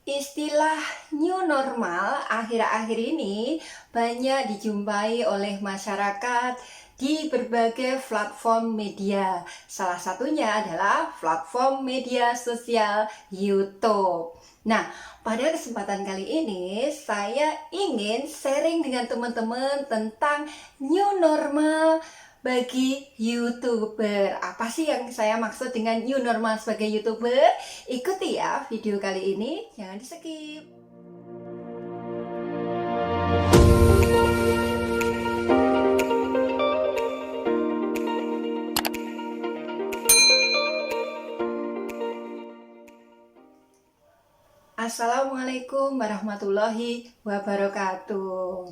Istilah new normal akhir-akhir ini banyak dijumpai oleh masyarakat di berbagai platform media. Salah satunya adalah platform media sosial YouTube. Nah, pada kesempatan kali ini saya ingin sharing dengan teman-teman tentang new normal bagi YouTuber. Apa sih yang saya maksud dengan new normal sebagai YouTuber? Ikuti ya video kali ini, jangan di skip. Assalamualaikum warahmatullahi wabarakatuh.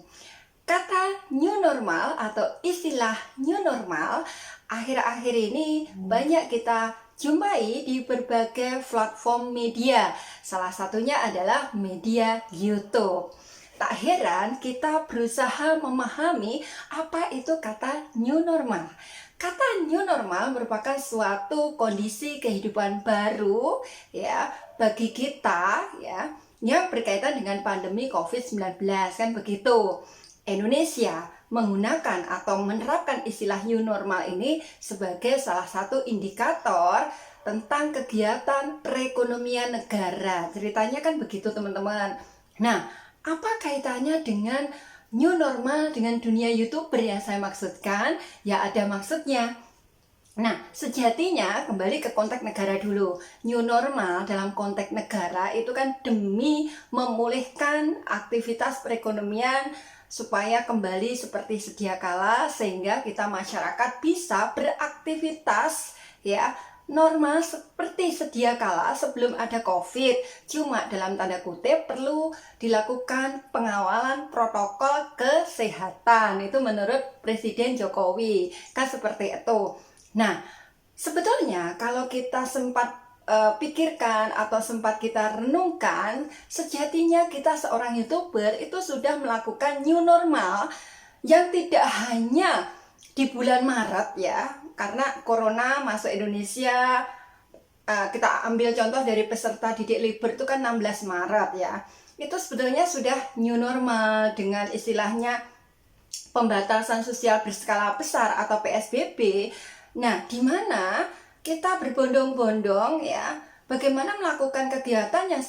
Kata new normal atau istilah new normal akhir-akhir ini banyak kita jumpai di berbagai platform media. Salah satunya adalah media YouTube. Tak heran kita berusaha memahami apa itu kata new normal. Kata new normal merupakan suatu kondisi kehidupan baru ya bagi kita ya yang berkaitan dengan pandemi COVID-19 kan begitu. Indonesia menggunakan atau menerapkan istilah new normal ini sebagai salah satu indikator tentang kegiatan perekonomian negara. Ceritanya kan begitu teman-teman. Nah, apa kaitannya dengan new normal dengan dunia YouTuber yang saya maksudkan? Ya ada maksudnya. Nah, sejatinya kembali ke konteks negara dulu. New normal dalam konteks negara itu kan demi memulihkan aktivitas perekonomian supaya kembali seperti sedia kala sehingga kita masyarakat bisa beraktivitas ya normal seperti sedia kala sebelum ada COVID. Cuma dalam tanda kutip perlu dilakukan pengawalan protokol kesehatan. Itu menurut Presiden Jokowi. Kan seperti itu. Nah, sebetulnya kalau kita sempat pikirkan atau sempat kita renungkan, sejatinya kita seorang YouTuber itu sudah melakukan new normal yang tidak hanya di bulan Maret ya, karena Corona masuk Indonesia. Kita ambil contoh dari peserta didik libur itu kan 16 Maret ya. Itu sebetulnya sudah new normal dengan istilahnya pembatasan sosial berskala besar atau PSBB. Nah, di mana kita berbondong-bondong ya, bagaimana melakukan kegiatan yang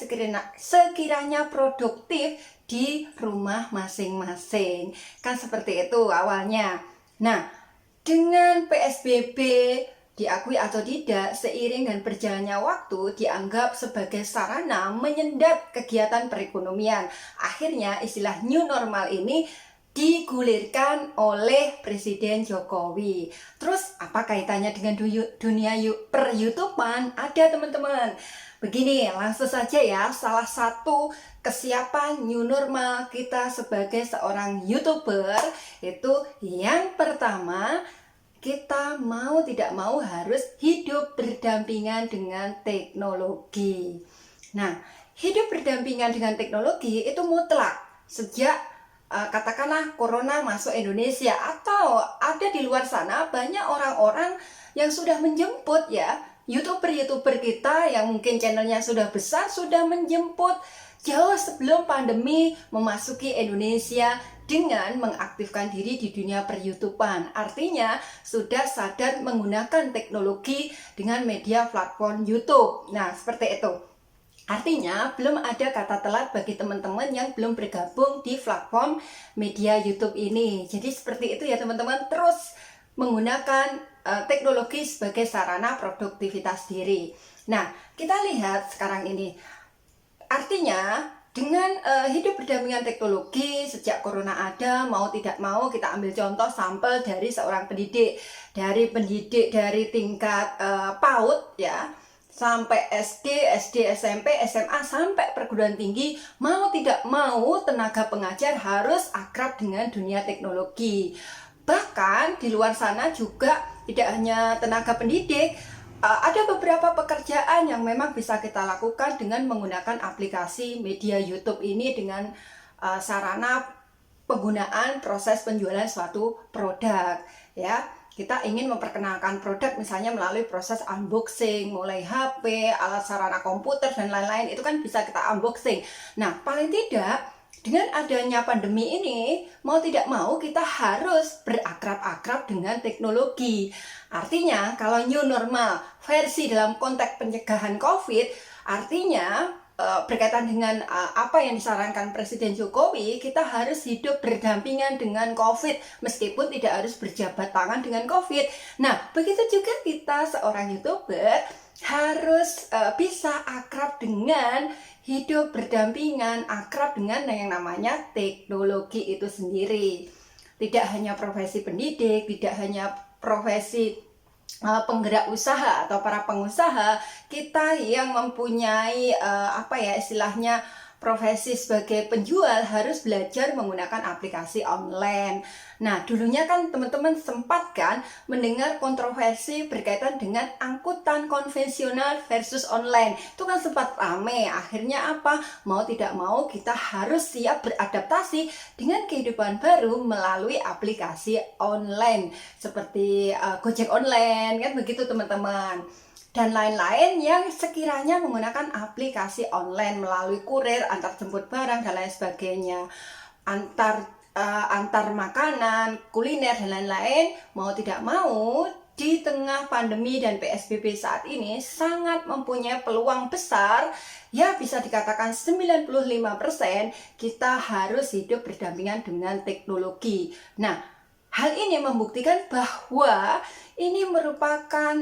sekiranya produktif di rumah masing-masing. Kan seperti itu awalnya. Nah, dengan PSBB diakui atau tidak, seiring dan berjalannya waktu dianggap sebagai sarana menyedot kegiatan perekonomian. Akhirnya istilah new normal ini digulirkan oleh Presiden Jokowi. Terus apa kaitannya dengan dunia per-YouTubean? Ada teman-teman. Begini, langsung saja ya, salah satu kesiapan new normal kita sebagai seorang YouTuber itu yang pertama, kita mau tidak mau harus hidup berdampingan dengan teknologi. Nah, hidup berdampingan dengan teknologi itu mutlak sejak katakanlah Corona masuk Indonesia atau ada di luar sana banyak orang-orang yang sudah menjemput ya YouTuber kita yang mungkin channelnya sudah besar sudah menjemput jauh sebelum pandemi memasuki Indonesia dengan mengaktifkan diri di dunia per-YouTubean. Artinya sudah sadar menggunakan teknologi dengan media platform YouTube. Nah, seperti itu. Artinya belum ada kata telat bagi teman-teman yang belum bergabung di platform media YouTube ini. Jadi seperti itu ya teman-teman, terus menggunakan teknologi sebagai sarana produktivitas diri. Nah, kita lihat sekarang ini. Artinya dengan hidup berdampingan teknologi sejak Corona ada, mau tidak mau kita ambil contoh sampel dari seorang pendidik dari tingkat PAUD ya sampai SD, SMP, SMA sampai perguruan tinggi, mau tidak mau tenaga pengajar harus akrab dengan dunia teknologi. Bahkan di luar sana juga tidak hanya tenaga pendidik, ada beberapa pekerjaan yang memang bisa kita lakukan dengan menggunakan aplikasi media YouTube ini dengan sarana penggunaan proses penjualan suatu produk ya. kita ingin memperkenalkan produk misalnya melalui proses unboxing, mulai HP, alat sarana komputer, dan lain-lain, itu kan bisa kita unboxing. Nah, paling tidak dengan adanya pandemi ini, mau tidak mau kita harus berakrab-akrab dengan teknologi. Artinya, kalau new normal versi dalam konteks pencegahan COVID, artinya berkaitan dengan apa yang disarankan Presiden Jokowi, kita harus hidup berdampingan dengan COVID meskipun tidak harus berjabat tangan dengan COVID. Nah, begitu juga kita seorang YouTuber harus bisa akrab dengan hidup berdampingan, akrab dengan yang namanya teknologi itu sendiri. Tidak hanya profesi pendidik, tidak hanya profesi penggerak usaha atau para pengusaha, kita yang mempunyai istilahnya profesi sebagai penjual harus belajar menggunakan aplikasi online. Nah, dulunya kan teman-teman sempat kan mendengar kontroversi berkaitan dengan angkutan konvensional versus online. Itu kan sempat rame. Akhirnya apa? Mau tidak mau kita harus siap beradaptasi dengan kehidupan baru melalui aplikasi online seperti Gojek online, kan begitu teman-teman. Dan lain-lain yang sekiranya menggunakan aplikasi online melalui kurir, antar jemput barang, dan lain sebagainya, antar makanan, kuliner, dan lain-lain, mau tidak mau di tengah pandemi dan PSBB saat ini sangat mempunyai peluang besar, ya bisa dikatakan 95% kita harus hidup berdampingan dengan teknologi. Nah, hal ini membuktikan bahwa ini merupakan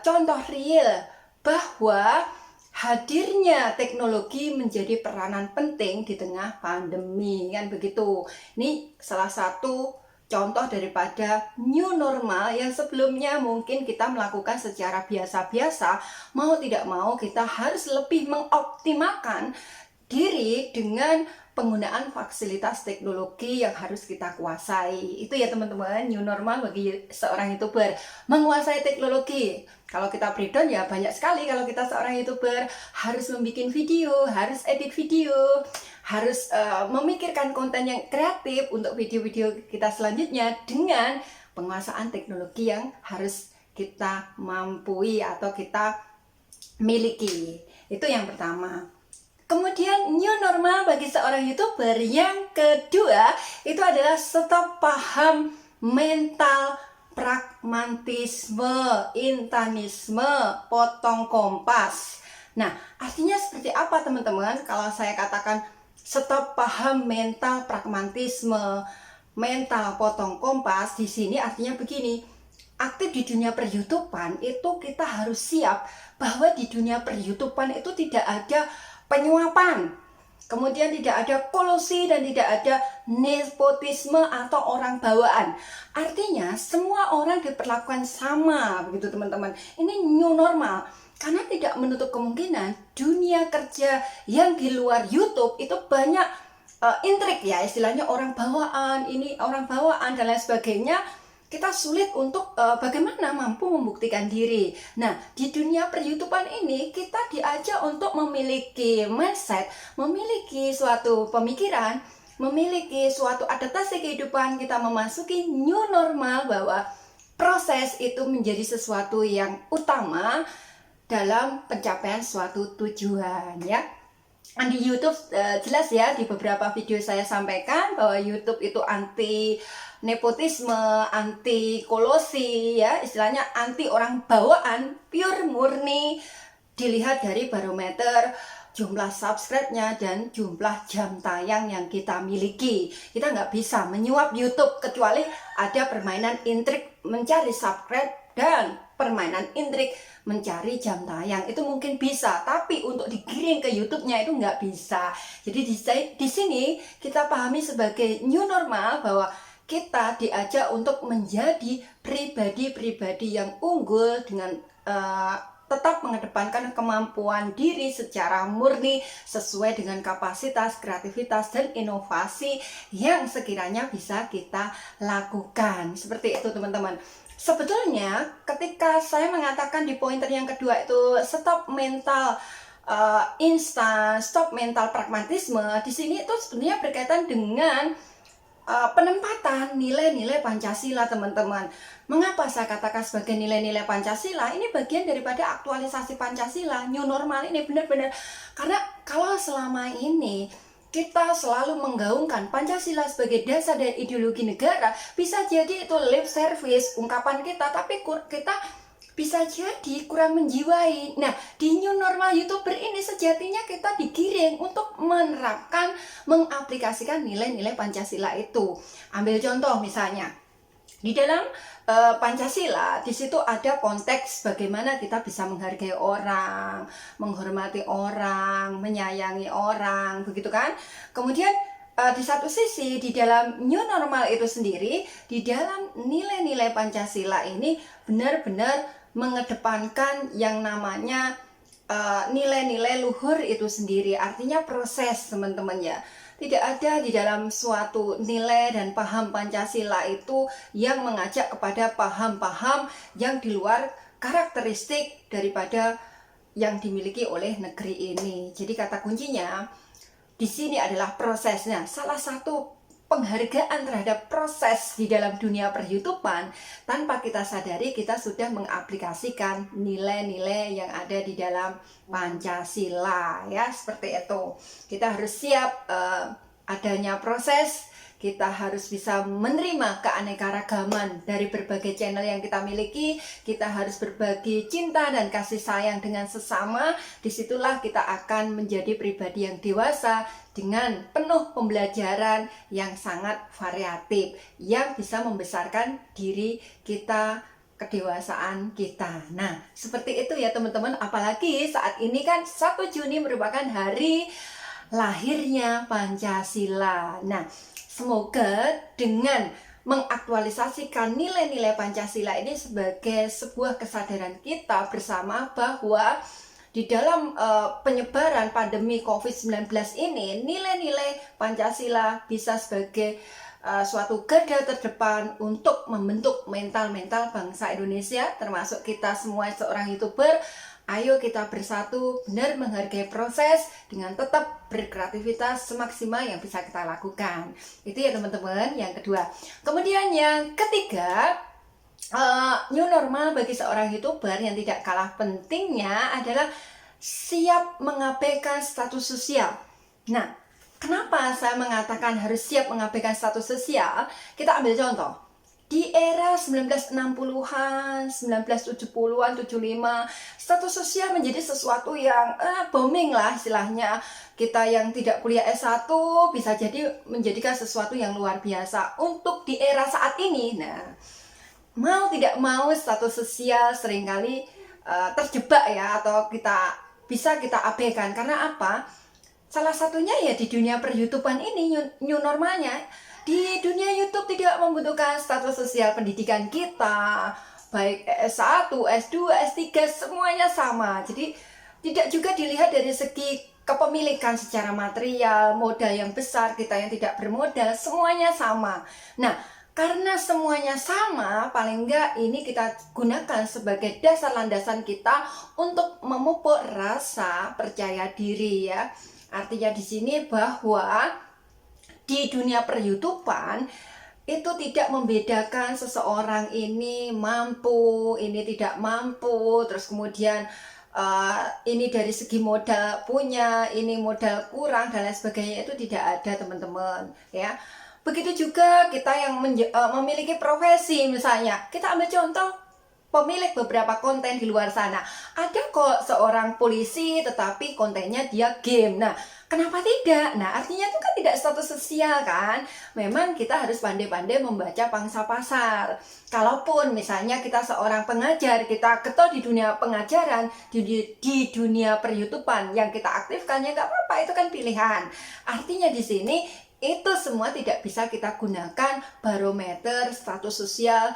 contoh real bahwa hadirnya teknologi menjadi peranan penting di tengah pandemi, kan begitu. Ini salah satu contoh daripada new normal yang sebelumnya mungkin kita melakukan secara biasa-biasa, mau tidak mau kita harus lebih mengoptimalkan diri dengan penggunaan fasilitas teknologi yang harus kita kuasai. Itu ya teman-teman, new normal bagi seorang YouTuber, menguasai teknologi. Kalau kita breakdown ya banyak sekali. Kalau kita seorang YouTuber harus membuat video, harus edit video, harus memikirkan konten yang kreatif untuk video-video kita selanjutnya dengan penguasaan teknologi yang harus kita mampu atau kita miliki. Itu yang pertama. Kemudian new normal bagi seorang YouTuber yang kedua itu adalah stop paham mental pragmatisme, intanisme, potong kompas. Nah, artinya seperti apa teman-teman? Kalau saya katakan stop paham mental pragmatisme, mental potong kompas, di sini artinya begini. Aktif di dunia per-YouTubean itu kita harus siap bahwa di dunia per-YouTubean itu tidak ada penyuapan, kemudian tidak ada kolusi dan tidak ada nepotisme atau orang bawaan. Artinya semua orang diperlakukan sama, begitu teman-teman. Ini new normal karena tidak menutup kemungkinan dunia kerja yang di luar YouTube itu banyak intrik ya, istilahnya orang bawaan, ini orang bawaan dan lain sebagainya. Kita sulit untuk bagaimana mampu membuktikan diri. Nah, di dunia per-YouTubean ini kita diajak untuk memiliki mindset, memiliki suatu pemikiran, memiliki suatu adaptasi kehidupan. Kita memasuki new normal bahwa proses itu menjadi sesuatu yang utama dalam pencapaian suatu tujuan, ya. Di YouTube jelas ya, di beberapa video saya sampaikan bahwa YouTube itu anti nepotisme, anti kolosi, ya istilahnya anti orang bawaan, pure murni. Dilihat dari barometer jumlah subscribe-nya dan jumlah jam tayang yang kita miliki. Kita nggak bisa menyuap YouTube kecuali ada permainan intrik mencari subscribe dan permainan intrik mencari jam tayang. Itu mungkin bisa, tapi untuk digiring ke YouTube-nya itu nggak bisa. Jadi di sini kita pahami sebagai new normal bahwa kita diajak untuk menjadi pribadi-pribadi yang unggul dengan tetap mengedepankan kemampuan diri secara murni sesuai dengan kapasitas, kreativitas, dan inovasi yang sekiranya bisa kita lakukan. Seperti itu teman-teman. Sebetulnya ketika saya mengatakan di pointer yang kedua itu stop mental instan, stop mental pragmatisme, di sini itu sebenarnya berkaitan dengan penempatan nilai-nilai Pancasila, teman-teman. Mengapa saya katakan sebagai nilai-nilai Pancasila? Ini bagian daripada aktualisasi Pancasila, new normal ini benar-benar. Karena kalau selama ini kita selalu menggaungkan Pancasila sebagai dasar dan ideologi negara, bisa jadi itu lip service ungkapan kita, tapi kita bisa jadi kurang menjiwai. Nah, di new normal YouTuber ini sejatinya kita digiring untuk menerapkan, mengaplikasikan nilai-nilai Pancasila itu. Ambil contoh misalnya, di dalam Pancasila, di situ ada konteks bagaimana kita bisa menghargai orang, menghormati orang, menyayangi orang, begitu kan? Kemudian di satu sisi, di dalam new normal itu sendiri, di dalam nilai-nilai Pancasila ini benar-benar mengedepankan yang namanya nilai-nilai luhur itu sendiri. Artinya proses, teman-teman ya. Tidak ada di dalam suatu nilai dan paham Pancasila itu yang mengajak kepada paham-paham yang di luar karakteristik daripada yang dimiliki oleh negeri ini. Jadi kata kuncinya di sini adalah prosesnya. Salah satu penghargaan terhadap proses di dalam dunia per-YouTubean, tanpa kita sadari kita sudah mengaplikasikan nilai-nilai yang ada di dalam Pancasila, ya, seperti itu. Kita harus siap adanya proses. Kita harus bisa menerima keanekaragaman dari berbagai channel yang kita miliki. Kita harus berbagi cinta dan kasih sayang dengan sesama. Disitulah kita akan menjadi pribadi yang dewasa dengan penuh pembelajaran yang sangat variatif, yang bisa membesarkan diri kita, kedewasaan kita. Nah, seperti itu ya teman-teman. Apalagi saat ini kan 1 Juni merupakan hari lahirnya Pancasila. Nah, semoga dengan mengaktualisasikan nilai-nilai Pancasila ini sebagai sebuah kesadaran kita bersama bahwa di dalam penyebaran pandemi COVID-19 ini, nilai-nilai Pancasila bisa sebagai suatu garda terdepan untuk membentuk mental-mental bangsa Indonesia, termasuk kita semua seorang YouTuber. Ayo kita bersatu, benar menghargai proses dengan tetap berkreativitas semaksimal yang bisa kita lakukan. Itu ya teman-teman, yang kedua. Kemudian yang ketiga, new normal bagi seorang YouTuber yang tidak kalah pentingnya adalah siap mengabaikan status sosial. Nah, kenapa saya mengatakan harus siap mengabaikan status sosial? Kita ambil contoh. Di era 1960-an, 1970-an, 75, status sosial menjadi sesuatu yang booming lah istilahnya. Kita yang tidak kuliah S1 bisa jadi menjadikan sesuatu yang luar biasa. Untuk di era saat ini, nah, mau tidak mau status sosial seringkali terjebak ya, atau bisa kita abaikan. Karena apa? Salah satunya ya di dunia per-YouTubean ini, new normalnya. Di dunia YouTube tidak membutuhkan status sosial pendidikan kita, baik S1, S2, S3, semuanya sama. Jadi tidak juga dilihat dari segi kepemilikan secara material, modal yang besar, kita yang tidak bermodal, semuanya sama. Nah, karena semuanya sama, paling enggak ini kita gunakan sebagai dasar landasan kita untuk memupuk rasa percaya diri ya. Artinya di sini bahwa di dunia per-YouTubean itu tidak membedakan seseorang ini mampu, ini tidak mampu, terus kemudian ini dari segi modal punya, ini modal kurang dan lain sebagainya, itu tidak ada teman-teman ya. Begitu juga kita yang memiliki profesi, misalnya kita ambil contoh pemilik beberapa konten di luar sana. Ada kok seorang polisi tetapi kontennya dia game. Nah, kenapa tidak? Nah, artinya itu kan tidak status sosial kan? Memang kita harus pandai-pandai membaca pangsa pasar. Kalaupun misalnya kita seorang pengajar, kita getol di dunia pengajaran, di dunia per-YouTubean yang kita aktifkan, ya nggak apa-apa, itu kan pilihan. Artinya di sini itu semua tidak bisa kita gunakan barometer status sosial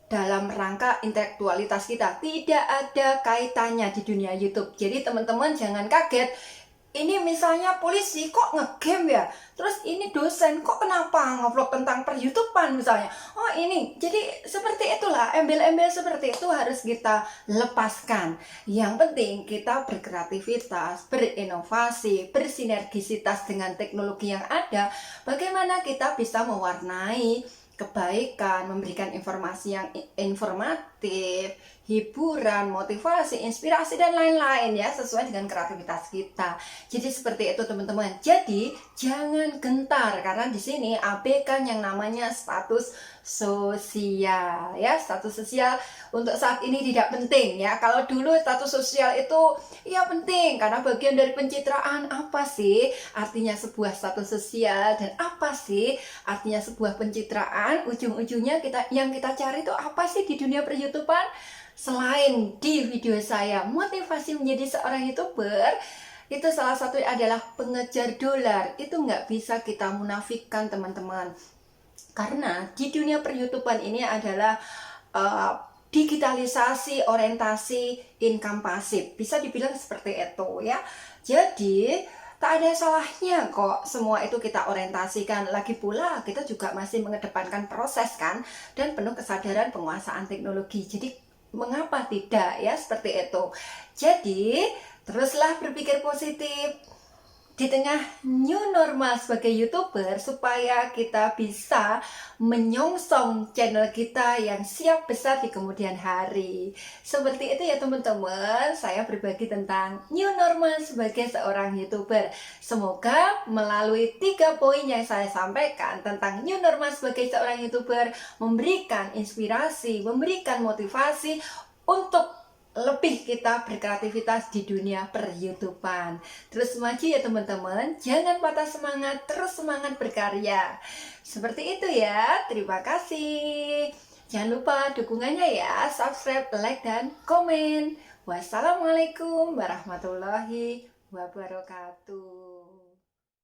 dalam rangka intelektualitas kita. Tidak ada kaitannya di dunia YouTube. Jadi teman-teman jangan kaget, ini misalnya polisi kok ngegame ya, terus ini dosen kok kenapa ngevlog tentang per-YouTubean misalnya, oh ini, jadi seperti itulah, embel-embel seperti itu harus kita lepaskan. Yang penting kita berkreativitas, berinovasi, bersinergisitas dengan teknologi yang ada, bagaimana kita bisa mewarnai kebaikan, memberikan informasi yang informatif, hiburan, motivasi, inspirasi, dan lain-lain ya, sesuai dengan kreativitas kita. Jadi seperti itu teman-teman. Jadi jangan gentar karena di sini abaikan yang namanya status sosial ya. Status sosial untuk saat ini tidak penting ya. Kalau dulu status sosial itu ya penting karena bagian dari pencitraan. Apa sih artinya sebuah status sosial dan apa sih artinya sebuah pencitraan? Ujung-ujungnya yang kita cari itu apa sih di dunia per-YouTubean? Selain di video saya motivasi menjadi seorang YouTuber, itu salah satu adalah pengejar dolar. Itu nggak bisa kita munafikkan teman-teman, karena di dunia per-YouTubean ini adalah digitalisasi orientasi income pasif, bisa dibilang seperti itu ya. Jadi tak ada salahnya kok semua itu kita orientasikan. Lagi pula kita juga masih mengedepankan proses kan, dan penuh kesadaran penguasaan teknologi. Jadi mengapa tidak ya, seperti itu. Jadi teruslah berpikir positif di tengah new normal sebagai YouTuber, supaya kita bisa menyongsong channel kita yang siap besar di kemudian hari. Seperti itu ya teman-teman, saya berbagi tentang new normal sebagai seorang YouTuber. Semoga melalui 3 poin yang saya sampaikan tentang new normal sebagai seorang YouTuber memberikan inspirasi, memberikan motivasi untuk lebih kita berkreativitas di dunia per-YouTubean. Terus maju ya teman-teman, jangan patah semangat, terus semangat berkarya. Seperti itu ya, terima kasih. Jangan lupa dukungannya ya, subscribe, like, dan komen. Wassalamualaikum warahmatullahi wabarakatuh.